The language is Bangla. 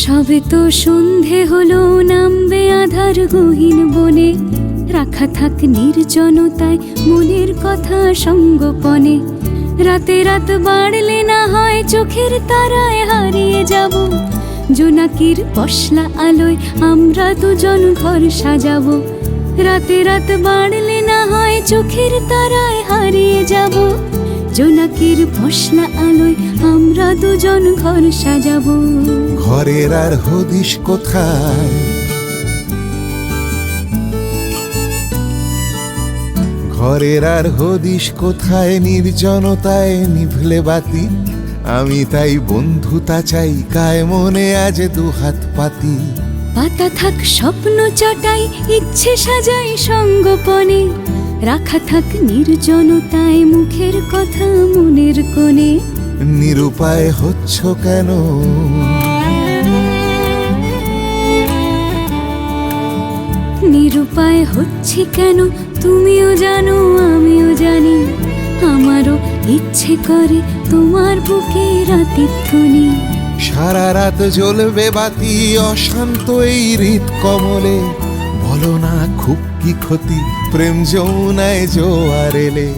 সবে তো সন্ধে হলো, নামবে আধার গহীন বনে, রাখা থাক নির্জনতায় মনের কথা সঙ্গোপনে। রাতে রাত বাড়লে না হয় চোখের তারায় হারিয়ে যাব, জোনাকির পশলা আলোয় আমরা দুজন ঘর সাজাবো। রাতে রাত বাড়লে না হয় চোখের তারায় হারিয়ে যাব, জোনাকির পশলা আলোয় আমরা দুজন ঘর সাজাবো। ঘরের আর হদিস কোথায়, ঘরের আর হদিস কোথায়, নির্জনতায় নিভলে বাতি। আমি তাই বন্ধুতা চাই, কায় মনে আজ দুহাত পাতি। পাতা থাক স্বপ্ন চাটাই, ইচ্ছে সাজাই সঙ্গোপনে, রাখা থাক নির্জনতায় মুখের কথা মনের কোণে। নিরুপায় হচ্ছ কেন, নিরুপায় হচ্ছে কেন, তুমিও জানো আমিও জানি। আমারও ইচ্ছে করে তোমার বুকে রাতের ধ্বনি। সারা রাত জ্বলবে বাতি অশান্ত এই হৃদ কমলে। বলো না খুব কি ক্ষতি, প্রেম যমুনায় জোয়ার এলে।